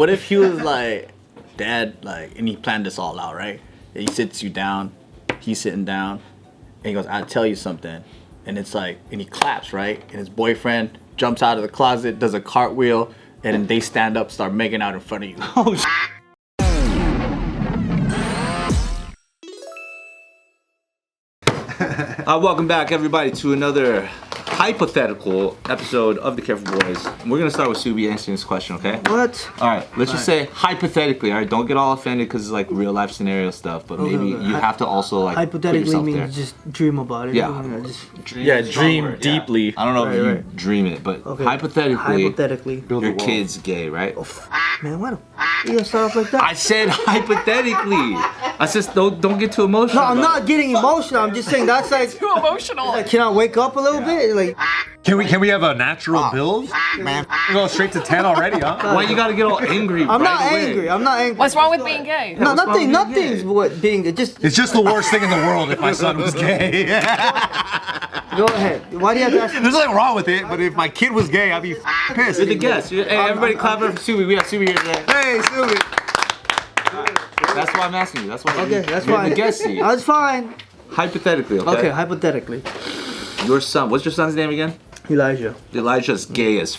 if he was like, Dad, like, and he planned this all out, right? And he sits you down, he's sitting down, and he goes, I'll tell you something. And it's like, and he claps, right? And his boyfriend jumps out of the closet, does a cartwheel, and then they stand up, start making out in front of you. Oh, welcome back, everybody, to another hypothetical episode of the Careful Boys. We're gonna start with Subin answering this question, okay? What? All right, let's just say hypothetically. All right, don't get all offended because it's like real life scenario stuff, but maybe you have to also like hypothetically put means there. just dream about it. Yeah. Dream deeply. Yeah. I don't know if you dream it, but hypothetically, your kid's gay, right? Oh, man, why the you gonna start off like that? I said hypothetically. I said don't get too emotional. No, I'm not getting emotional. I'm just saying that's like too emotional. Like, can I wake up a little bit? Like, can we have a natural build? Man, we go straight to 10 already, huh? Why you gotta get all angry? I'm not angry. I'm not angry. What's wrong with being gay? No, nothing's what being just. It's just the worst thing in the world if my son was gay. Go ahead. Why do you have to ask? There's nothing wrong with it, but if my kid was gay, I'd be pissed. You're the guest. Hey, everybody clap for Subin. We have Subin here today. Hey, Subin. That's why I'm asking you. That's why. Okay, that's fine. The guest seat. That's fine. Hypothetically, okay? Okay, hypothetically. Your son, what's your son's name again? Elijah. Elijah's gay as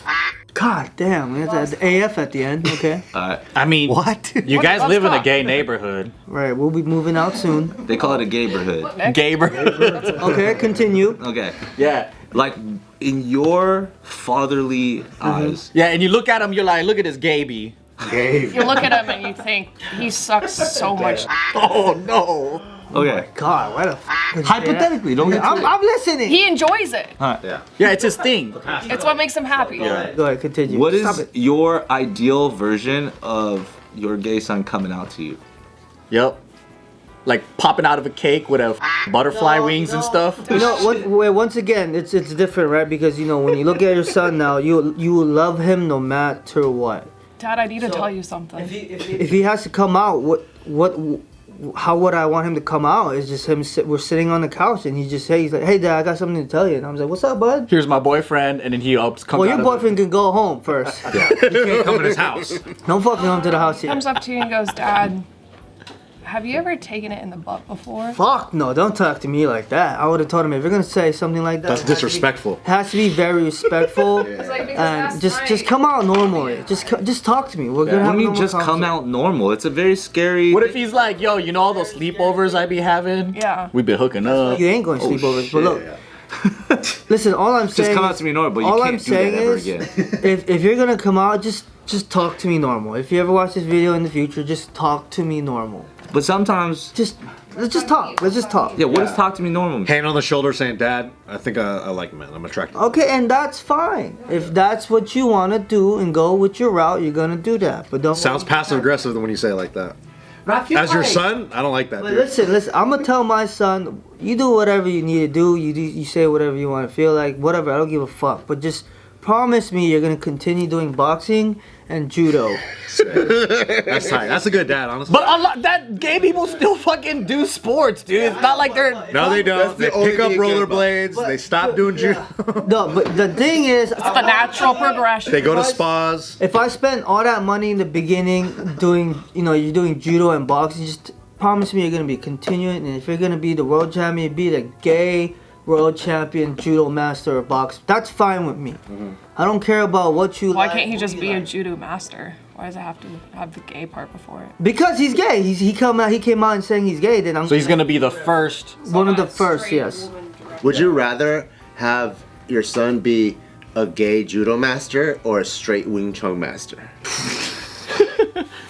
God damn, we have the AF at the end, okay? I mean, what? You guys live in a gay neighborhood. Right, we'll be moving out soon. They call it a gayborhood. Gayborhood. Okay, continue. Okay. Yeah. Like, in your fatherly eyes. Yeah, and you look at him, you're like, look at this gaby. You look at him and you think he sucks so much. Oh no. Okay. God, why the Hypothetically, don't get too I'm listening. He enjoys it. Yeah. Yeah, it's his thing. It's what makes him happy. Go ahead, continue. What Stop is it. your ideal version of your gay son coming out to you? Yep. Like popping out of a cake with a butterfly wings and stuff. You know, once again, it's different, right? Because you know, when you look at your son now, you will love him no matter what. Dad, I need to tell you something. If he has to come out, how would I want him to come out? It's just him. We're sitting on the couch, and he's like, "Hey, Dad, I got something to tell you." And I was like, "What's up, bud?" Here's my boyfriend, and then he comes Well, out your boyfriend can go home first. Yeah, he can't come in his house. Don't fucking come to the house yet. Comes up to you and goes, Dad, have you ever taken it in the butt before? Fuck no! Don't talk to me like that. I would have told him if you're gonna say something like that. That's disrespectful. It has to be very respectful, and just come out normally. Just talk to me. We're gonna have When a you normal just come conversation. out normal, it's a very scary. What if he's like, yo, you know all those sleepovers I be having? Yeah. We been hooking up. You ain't going to sleepovers, but look. Listen, all I'm saying. Just come out to me normal, but you all can't I'm do saying that ever is, again. if you're gonna come out, just talk to me normal. If you ever watch this video in the future, just talk to me normal. But sometimes, Let's just talk. Let's just talk. yeah, what does talk to me normal mean? Hand on the shoulder saying, Dad, I think I like him, man. I'm attracted. Okay, and that's fine. If that's what you want to do and go with your route, you're gonna do that. But don't. Sounds passive aggressive when you say it like that. As your son, I don't like that. But Dude. listen. I'm gonna tell my son, you do whatever you need to do. You say whatever you want to feel like. Whatever. I don't give a fuck. But just promise me you're gonna continue doing boxing and judo. That's tight. That's a good dad, honestly. But that gay people still fucking do sports, dude. It's not like they're. No, they don't. They pick up rollerblades. They stop doing judo. No, but the thing is, It's the natural progression. They go to spas. if I spend all that money in the beginning doing, you're doing judo and boxing, just promise me you're gonna be continuing. And if you're gonna be the world champion, be the gay world champion judo master of boxing. That's fine with me. I don't care about what you Why like. can't he just be a judo master? Why does it have to have the gay part before it? Because he's gay. He came out and saying he's gay. Then I'm So he's gonna be the first. one of the first. Yes. Would you rather have your son be a gay judo master or a straight Wing Chun master?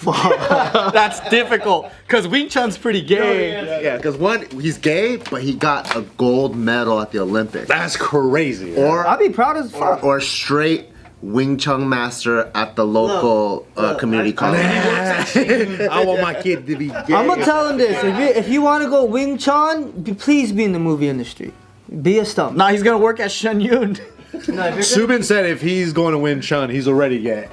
That's difficult, cause Wing Chun's pretty gay. Yeah, because one, he's gay, but he got a gold medal at the Olympics. That's crazy. Or I'd be proud as fuck. or straight Wing Chun master at the local community college. I want my kid to be gay. I'm gonna tell him this: if you want to go Wing Chun, please be in the movie industry. Be a stunt. Nah, he's gonna work at Shen Yun. Subin said if he's going to win Chun, he's already gay.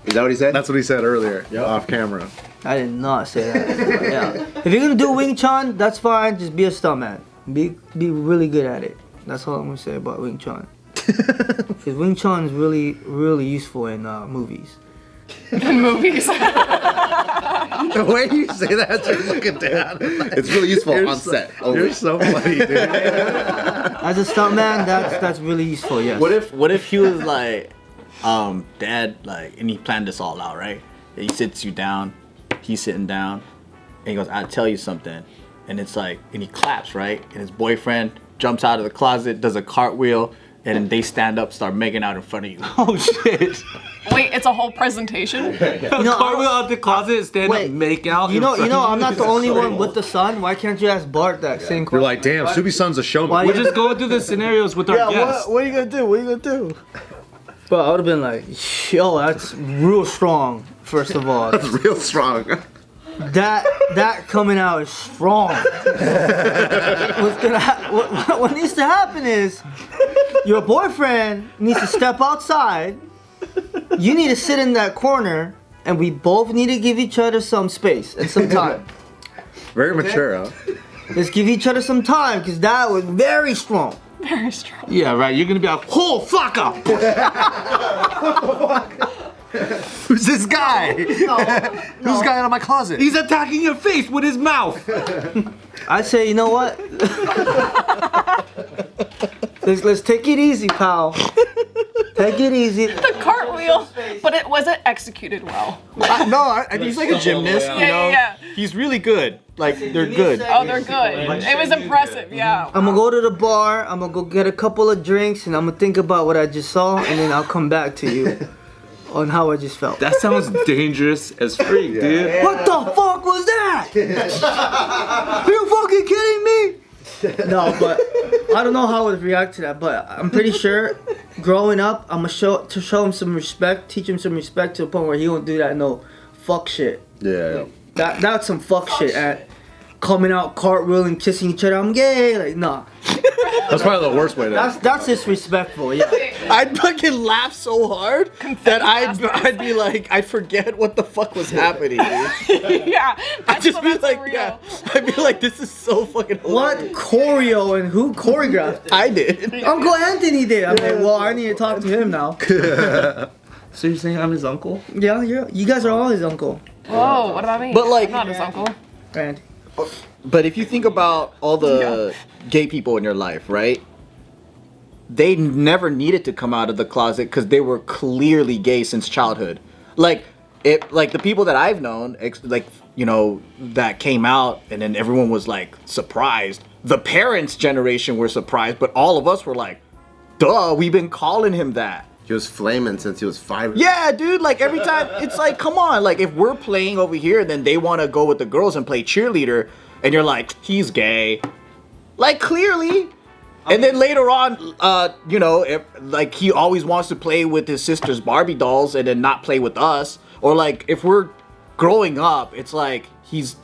Is that what he said? That's what he said earlier, off camera. I did not say that. Yeah. If you're gonna do Wing Chun, that's fine. Just be a stuntman. Be really good at it. That's all I'm gonna say about Wing Chun. Because Wing Chun is really, really useful in movies. in movies. The way you say that, you're looking down. It's really useful on set. You're so funny, dude. As a stuntman, that's really useful. Yes. What if he was like, dad, like, and he planned this all out, right? And he sits you down, he's sitting down, and he goes, "I'll tell you something," and it's like, and he claps, right? And his boyfriend jumps out of the closet, does a cartwheel, and then they stand up, start making out in front of you. Oh shit! Wait, it's a whole presentation? Cartwheel out the closet, stand up, make out. You know, I'm not the only one with the son. Why can't you ask Bart that same question? You're like, damn, Subi-san's a showman. We're just going through the scenarios with our guests. What are you gonna do? What are you gonna do? But I would have been like, yo, that's real strong. First of all, That's real strong. that coming out is strong. What needs to happen is your boyfriend needs to step outside. You need to sit in that corner, and we both need to give each other some space and some time. Very mature, huh? Let's give each other some time, because that was very strong. Very strong. Yeah, right. You're gonna be like, "Oh, fuck up." Who's this guy? Who's this guy out of my closet? He's attacking your face with his mouth. I say, you know what? let's take it easy, pal. Take it easy. The cartwheel, but it wasn't executed well. He's like a gymnast, you know? Yeah. He's really good. Like, they're good. Oh, they're good. It was impressive, yeah. I'm gonna go to the bar, I'm gonna go get a couple of drinks, and I'm gonna think about what I just saw, and then I'll come back to you on how I just felt. That sounds dangerous as freak, dude. What the fuck was that? Are you fucking kidding me? No, but I don't know how I would react to that, but I'm pretty sure growing up, I'm gonna show him some respect, teach him some respect to the point where he won't do that no fuck shit. Yeah. That's some fuck shit at coming out cartwheeling, kissing each other. I'm gay, like nah. That's probably the worst way to. That's disrespectful. Yeah. I'd fucking laugh so hard that I'd be like, I'd forget what the fuck was happening. Yeah, I'd just be that's like, real. yeah. I'd be like, this is so fucking What hilarious. choreo and who choreographed it? I did. Uncle Anthony did. I'm like, well, I need to talk to him now. So you're saying I'm his uncle? Yeah, you guys are all his uncle. Whoa, what about me? But, like- I'm not his uncle. Randy. But if you think about all the gay people in your life, right? They never needed to come out of the closet because they were clearly gay since childhood. Like the people that I've known, that came out and then everyone was like surprised. The parents' generation were surprised, but all of us were like, duh, we've been calling him that. He was flaming since he was 5. Yeah, dude, like every time, it's like, come on, like if we're playing over here, then they want to go with the girls and play cheerleader, and you're like, he's gay. Like, clearly. And then later on, if he always wants to play with his sister's Barbie dolls and then not play with us. Or like, if we're growing up, it's like, he's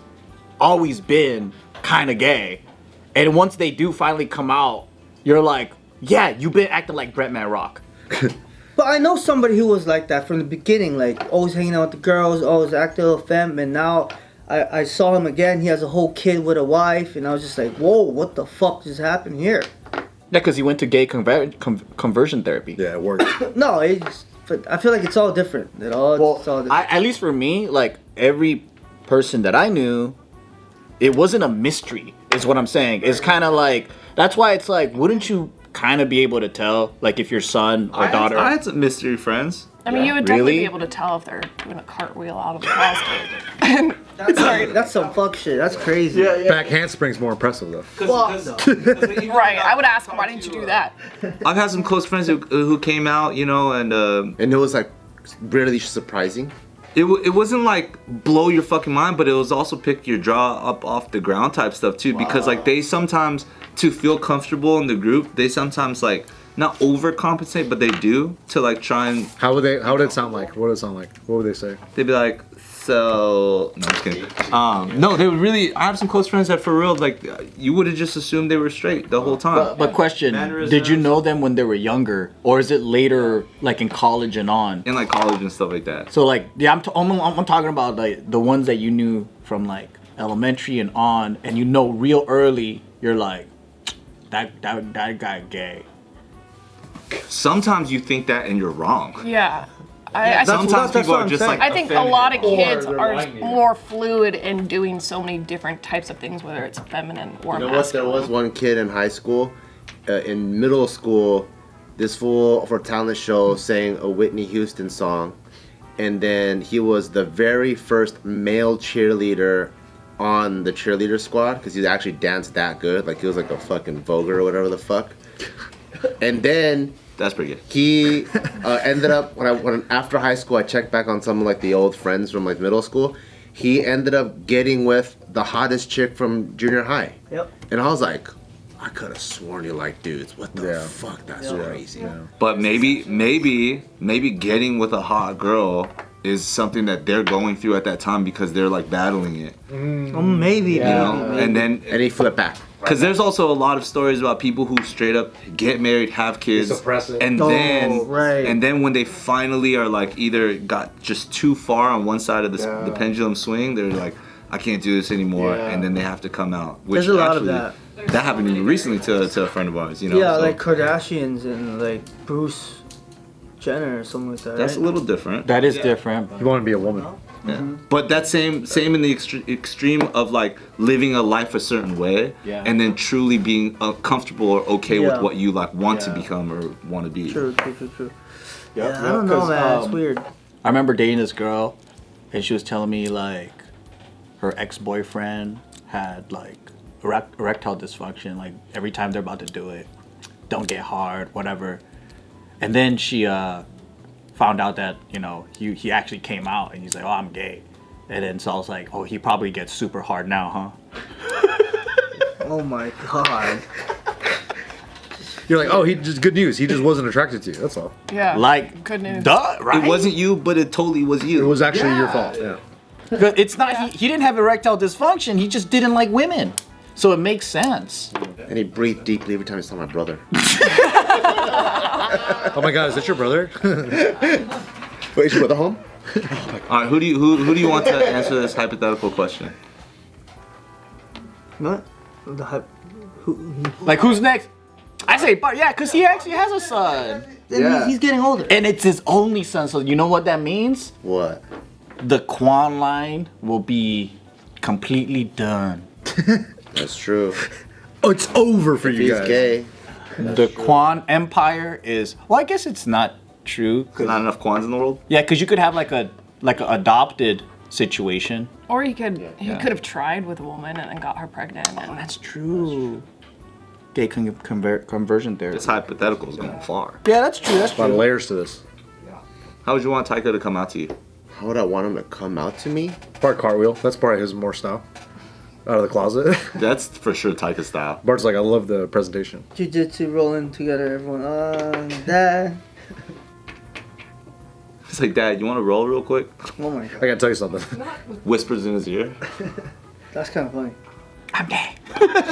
always been kind of gay. And once they do finally come out, you're like, yeah, you've been acting like Brett Man Rock. But I know somebody who was like that from the beginning, like always hanging out with the girls, always acting a little femme, and now I saw him again. He has a whole kid with a wife, and I was just like, whoa, what the fuck just happened here? Yeah, because he went to gay conversion therapy. Yeah, it worked. No, but I feel like it's all different. It's all different. At least for me, like every person that I knew, it wasn't a mystery, is what I'm saying. It's kind of like, that's why it's like, wouldn't you kind of be able to tell, like if your son or daughter? I had some mystery friends. I mean, you would definitely Really? be able to tell if they're doing a cartwheel out of the closet. That's some fuck shit. That's crazy. Back handspring's more impressive though. Right, I would ask, why didn't you do that? I've had some close friends who came out, and And it was like really surprising. it wasn't like blow your fucking mind, but it was also pick your jaw up off the ground type stuff too. Because like they sometimes, to feel comfortable in the group, they sometimes like not overcompensate, but they do to like try and. How would it sound like? What would it sound like? What would they say? They'd be like, so. No, I'm just kidding. No, they would really. I have some close friends that for real, like, you would have just assumed they were straight the whole time. But question, did you know them when they were younger, or is it later, like in college and on? In like college and stuff like that. So like, yeah, I'm talking about like the ones that you knew from like elementary and on, and you know real early, you're like, that guy gay. Sometimes you think that and you're wrong. Yeah. I think Sometimes that's people what are I'm just saying. like. I think a lot of kids they're are lying to you. more fluid in doing so many different types of things, whether it's feminine or You know what? There masculine. was one kid in high school, in middle school, this fool for a talent show sang a Whitney Houston song, and then he was the very first male cheerleader on the cheerleader squad because he actually danced that good. Like he was like a fucking Vogue or whatever the fuck. And then That's pretty good. he ended up when after high school I checked back on some of like the old friends from like middle school. He ended up getting with the hottest chick from junior high. Yep. And I was like, I could have sworn you like dudes. What the Yeah. fuck? That's crazy. But maybe getting with a hot girl is something that they're going through at that time because they're like battling it. Maybe. You know? And then And he flipped back. because there's also a lot of stories about people who straight up get married, have kids, suppress it. and Oh, then right. and then when they finally are like either got just too far on one side of the pendulum swing, they're like, I can't do this anymore, Yeah. and then they have to come out. Which There's a lot of actually, that. That happened recently to a friend of ours. You know, Yeah, so like Kardashians and like Bruce Jenner or something like that. that's a right? little different. That is different. You want to be a woman. But that same in the extreme of like living a life a certain way, Yeah. and then truly being comfortable or okay with Yeah. what you like want to Yeah. become or want to be. True. Yep, Yeah, I don't know, man. It's weird. I remember dating this girl, and she was telling me like her ex-boyfriend had like erectile dysfunction. Like every time they're about to do it, don't get hard, whatever. And then she found out that he actually came out, and he's like, oh, I'm gay. And then so I was like, oh, he probably gets super hard now, huh? Oh my god. You're like, oh, he just good news. He just wasn't attracted to you. That's all. Yeah. Like, good news. duh, right? It wasn't you, but it totally was you. It was actually your fault. Yeah. But it's not. He didn't have erectile dysfunction. He just didn't like women. So it makes sense. And he breathed deeply every time he saw my brother. Oh my God, is that your brother? Wait, is your brother home? All right, who do you want to answer this hypothetical question? What? The hype. Like, who's next? I say Bart, yeah, because he actually has a son. Yeah. He's getting older. And it's his only son, so you know what that means? What? The Kwan line will be completely done. That's true. Oh, it's over for If you he's guys. gay, The Kwan Empire is, well, I guess it's not true. Not enough Kwans in the world? Yeah, because you could have like a adopted situation. Or he could have tried with a woman and then got her pregnant. And That's true. Gay conversion therapy. This hypothetical is going far. Yeah, that's true. That's A lot of true. layers to this. How would you want Taika to come out to you? how would I want him to come out to me? Bart cartwheel. That's Bart his more style. Out of the closet. That's for sure Taika style. Bart's like, I love the presentation. Jiu-jitsu rolling together, everyone. Dad. It's like, Dad, you want to roll real quick? Oh my I god. gotta tell you something. Whispers in his ear. That's kind of funny. I'm gay.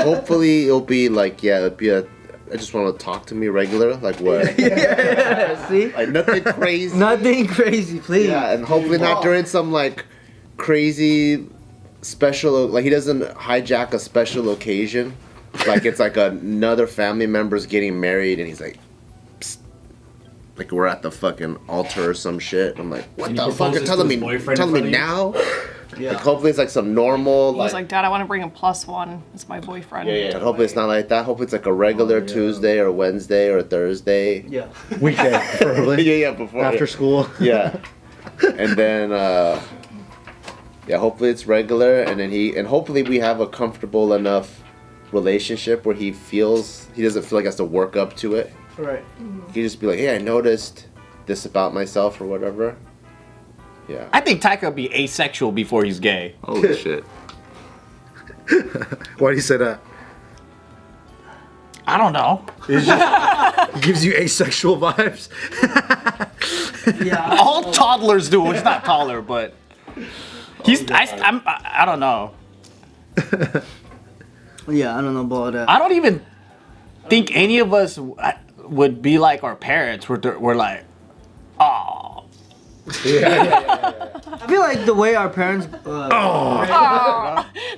Hopefully it'll be like, yeah, it'll be I just want to talk to me regular. Like what? Yeah, see? Like nothing crazy. Nothing crazy, please. Yeah, and hopefully not during some like crazy special, like he doesn't hijack a special occasion. Like it's like another family member's getting married and he's like, psst. Like we're at the fucking altar or some shit. I'm like, what And the he fuck? You're proposes telling to his me, boyfriend telling in me front now? Like hopefully it's like some normal, he was like, Dad, I want to bring a +1. It's my boyfriend. and hopefully it's not like that. Hopefully it's like a regular Tuesday or Wednesday or Thursday. Yeah. Weekday, preferably. yeah, before After school. Yeah. And then yeah, hopefully it's regular and then hopefully we have a comfortable enough relationship where he doesn't feel like he has to work up to it. Right. He can just be like, hey, I noticed this about myself or whatever. Yeah. I think Taika would be asexual before he's gay. Holy shit. Why do you say that? I don't know. He gives you asexual vibes. Yeah. All toddlers do. He's not taller, but he's. I don't know. Yeah, I don't know about that. I don't even think any of us would be like our parents. We're like, oh. I feel like the way our parents.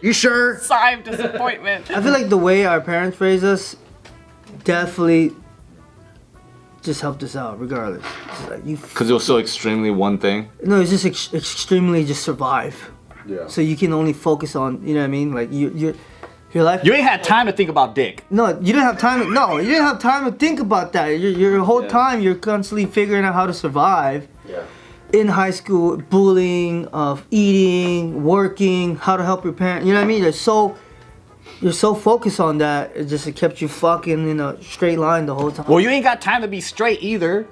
You sure? Sigh of disappointment. I feel like the way our parents raised us definitely just helped us out regardless. It's like you. Because it was so extremely one thing. No, it's just extremely just survive. Yeah. So you can only focus on, you know what I mean? Like your life. You ain't had time to think about dick. No, you didn't have time. No, you didn't have time to think about that. Your whole time you're constantly figuring out how to survive. Yeah. In high school, bullying, of eating, working, how to help your parents. You know what I mean? You're so focused on that. It kept you fucking in a straight line the whole time. Well, you ain't got time to be straight either.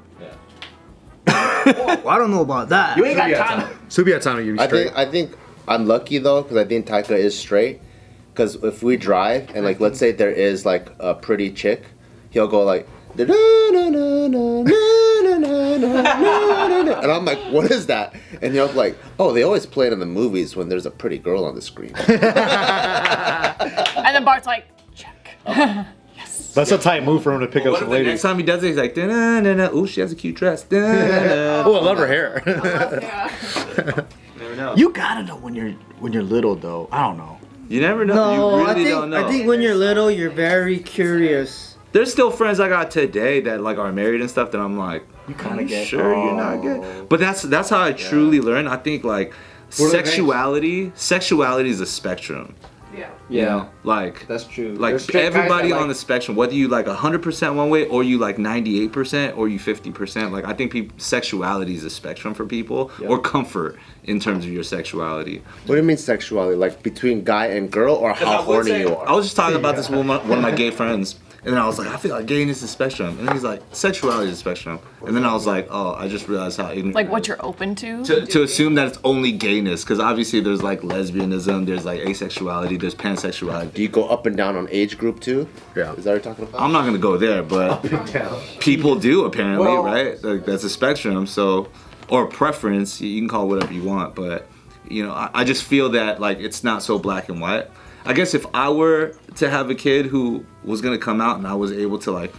Well, I don't know about that. You ain't got time. Subi had time to give you straight. I think I'm lucky though, because I think Taika is straight. Because if we drive and like, let's say there is like a pretty chick, he'll go like, and I'm like, what is that? And he'll be like, oh, they always play it in the movies when there's a pretty girl on the screen. And then Bart's like, check. That's a tight move for him to pick up What some if the ladies. next time he does it, he's like, da-na-na-na. Ooh, she has a cute dress. Da-na-na-na. Oh, I love her hair. Never know. You gotta know when you're little though. I don't know. You never know. No, You really don't know. I think when you're little, you're very curious. There's still friends I got today that like are married and stuff that I'm like, You kind of get. sure you're not good. But that's how I truly learn. I think like sexuality is a spectrum. Yeah. You know, like That's true. like There's straight guys everybody that, on the spectrum, whether you like 100% one way or you like 98% or you 50%, like I think sexuality is a spectrum for people, or comfort in terms of your sexuality. What do you mean sexuality? Like between guy and girl, or how horny you are? I was just talking about this with one of my gay friends, and then I was like, I feel like gayness is a spectrum, and he's like, sexuality is a spectrum, and then I was like, oh, I just realized how ignorant. Like what you're open to. To assume that it's only gayness, because obviously there's like lesbianism, there's like asexuality, there's pansexuality. Do you go up and down on age group too? Yeah. Is that what you're talking about? I'm not gonna go there, but people do apparently, Well- right? Like that's a spectrum, so or preference. You can call it whatever you want, but you know, I just feel that like it's not so black and white. I guess if I were to have a kid who was gonna come out and I was able to like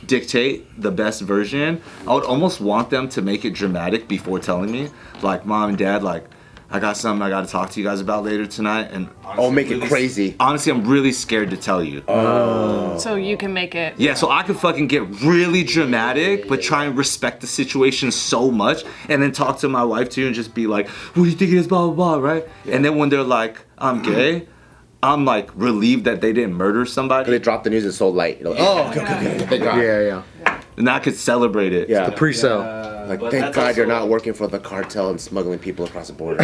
dictate the best version, I would almost want them to make it dramatic before telling me, like, Mom and Dad, like, I got something I gotta talk to you guys about later tonight, and honestly, Make it crazy. Honestly, I'm really scared to tell you. So you can make it. Yeah, so I could fucking get really dramatic, but try and respect the situation so much, and then talk to my wife too, and just be like, "What do you think it is?" Blah blah blah, right? Yeah. And then when they're like, "I'm gay," I'm like relieved that they didn't murder somebody, They dropped the news. It's so light. You're like, oh, okay. Thank God. Yeah. and I could celebrate it. Yeah. The pre-sale. Like, But thank that's God also- you're not working for the cartel and smuggling people across the border.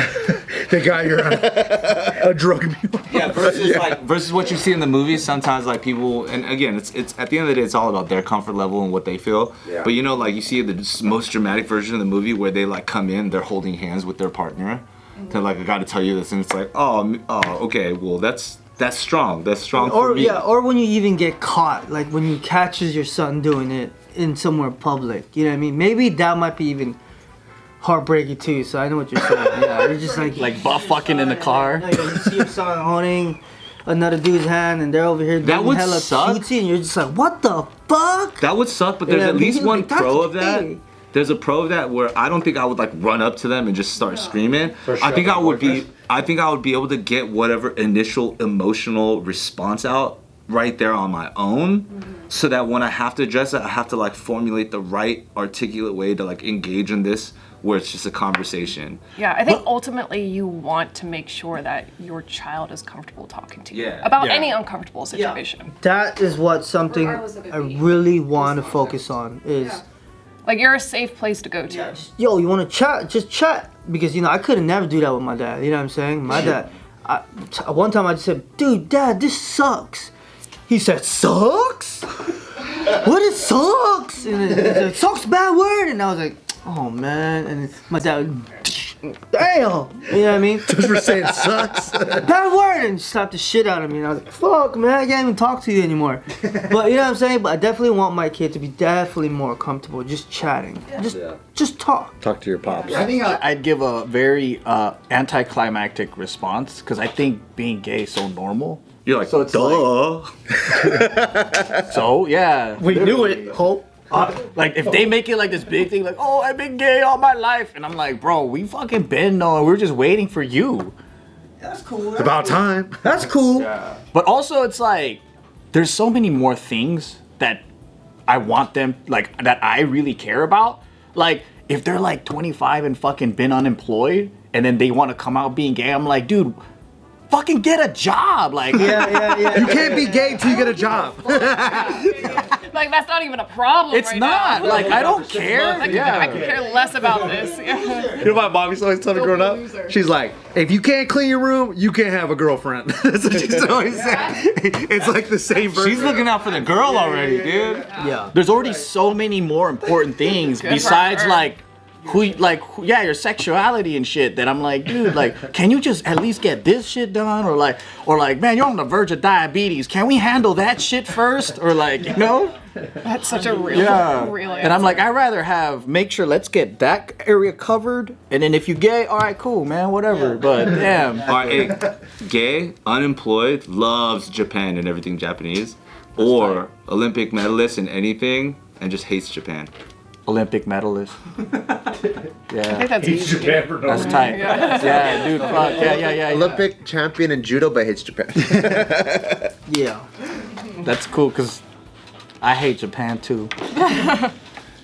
Thank God you're a drug mule. Yeah, versus like versus what you see in the movies. Sometimes like people, and again, it's at the end of the day, it's all about their comfort level and what they feel. Yeah. But you know, like you see the most dramatic version of the movie where they like come in, they're holding hands with their partner. They're like, I got to tell you this, and it's like, oh, okay, well that's strong. That's strong for Or me. or when you even get caught, like when you catches your son doing it in somewhere public, you know what I mean? Maybe that might be even heartbreaking too. So I know what you're saying. Yeah, you're just like butt fucking in the car. Like, you see your son holding another dude's hand, and they're over here That doing would hella suck. cutesy, and you're just like, what the fuck? That would suck, but there's Yeah, at least but one like, that's pro of that. okay. There's a pro of that where I don't think I would like run up to them and just start screaming. I think I would be able to get whatever initial emotional response out right there on my own, so that when I have to address it, I have to like formulate the right articulate way to like engage in this where it's just a conversation. Yeah, I think ultimately you want to make sure that your child is comfortable talking to you Yeah. about Yeah. any uncomfortable situation. That is what something Regardless of it I being really want to focus on is. Like you're a safe place to go to. Yo, you want to chat? Just chat. Because, you know, I could never do that with my dad. You know what I'm saying? My dad, one time I just said, dude, Dad, this sucks. He said, sucks? What is sucks? And he said, sucks, bad word. And I was like, oh, man. And my dad, damn. You know what I mean? Just for saying sucks. Bad word. And slapped the shit out of me. And I was like, fuck, man, I can't even talk to you anymore. But you know what I'm saying? But I definitely want my kid to be definitely more comfortable just chatting. Just talk. Talk to your pops. I think I'd give a very anticlimactic response because I think being gay is so normal. You're like, So it's duh. So yeah, We knew it, Hope. like if they make it like this big thing, like oh I've been gay all my life, and I'm like, bro, we fucking been knowing. We're just waiting for you. That's cool. It's about time. That's cool. But also it's like there's so many more things that I want them, like, that I really care about. Like, if they're like 25 and fucking been unemployed and then they want to come out being gay, I'm like, dude, fucking get a job. Like, Yeah. You can't be gay till you get a job. Like, that's not even a problem. it's right not. now. Like, I don't care. I could care less about this. Yeah. You know what my mom used to always tell me growing up? She's like, if you can't clean your room, you can't have a girlfriend. That's what she's always saying. It's like the same version. She's looking out for the girl already, dude. Yeah. There's already so many more important things for besides her. like your sexuality and shit that I'm like, dude, like, can you just at least get this shit done? Or like, man, you're on the verge of diabetes. Can we handle that shit first? Or like, you know? That's such a real, real And I'm like, answer. I'd rather make sure let's get that area covered. And then if you gay, all right, cool, man, whatever. But damn. All right, hey, gay, unemployed, loves Japan and everything Japanese, or Olympic medalist in anything and just hates Japan. Olympic medalist. I Yeah. think that's easy. That's tight. Yeah, dude, fuck. Yeah. Olympic champion in judo but hates Japan. Yeah. That's cool because I hate Japan too.